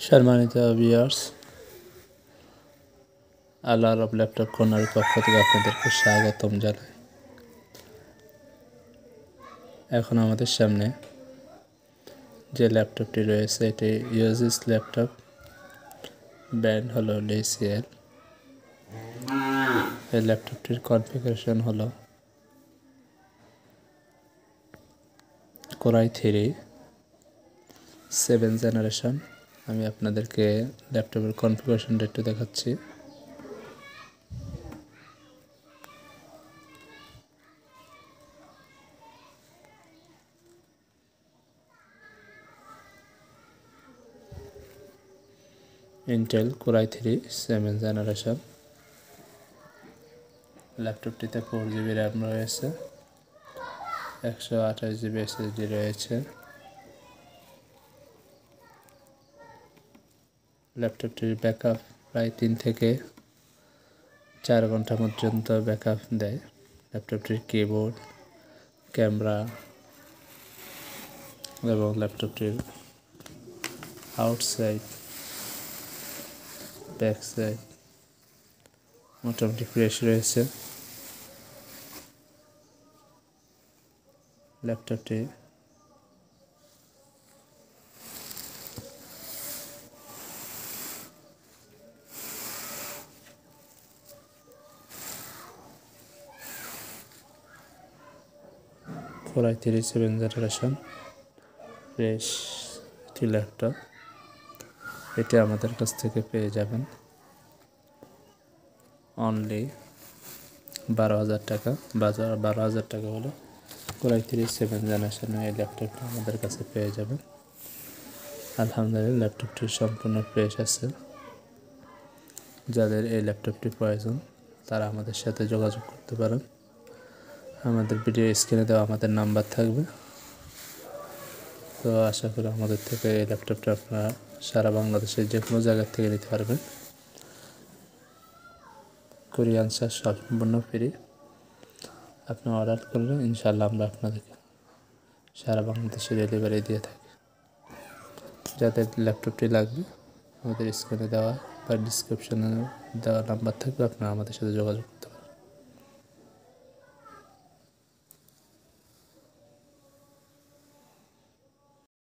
সম্মানিত ভিউয়ার্স, আল্লাহর ল্যাপটপ কর্নারের পক্ষ থেকে আপনাদেরকে স্বাগতম জানাই। এখন আমাদের সামনে যে ল্যাপটপটি রয়েছে এটি ইউএসএস ল্যাপটপ, ব্র্যান্ড হলো লিসিএল। এই ল্যাপটপটির কনফিগারেশন হলো কোর i3 7 জেনারেশন। আমি আপনাদেরকে ল্যাপটপের কনফিগারেশনটা একটু দেখাচ্ছি। Intel core i3 7 generation. ল্যাপটপটিতে 4GB র্যাম রয়েছে, 128GB SSD রয়েছে। ল্যাপটপটির ব্যাকআপ প্রায় 3 থেকে 4 ঘন্টা পর্যন্ত ব্যাকআপ দেয়। ল্যাপটপটির কিবোর্ড, ক্যামেরা এবং ল্যাপটপটির আউটসাইড, ব্যাক সাইড মোটামুটি ফ্রেশ রয়েছে। ল্যাপটপটি কোর i3 7 জেনারেশন ফ্রেশ একটি ল্যাপটপ। এটি আমাদের কাছ থেকে পেয়ে যাবেন অনলি 12,000 টাকা। বাজার 12,000 টাকা হলে কোর i3 7 জেনারেশনের এই ল্যাপটপটা আমাদের কাছে পেয়ে যাবেন। আলহামদুলিল্লাহ, ল্যাপটপটি সম্পূর্ণ ফ্রেশ আছে। যাদের এই ল্যাপটপটি প্রয়োজন তারা আমাদের সাথে যোগাযোগ করতে পারেন। আমাদের ভিডিও স্ক্রিনে দেওয়া আমাদের নাম্বার থাকবে। তো আশা করি আমাদের থেকে এই ল্যাপটপটা আপনারা সারা বাংলাদেশের যে কোনো জায়গা থেকে নিতে পারবেন। কোরিয়ান চার্জ সম্পূর্ণ ফ্রি। আপনি অর্ডার করলে ইনশাআল্লাহ আমরা আপনাদেরকে সারা বাংলাদেশে ডেলিভারি দিয়ে থাকি। যাদের ল্যাপটপটি লাগবে আমাদের স্ক্রিনে দেওয়া বা ডিসক্রিপশনে দেওয়া নাম্বার থাকবে, আপনারা আমাদের সাথে যোগাযোগ করতে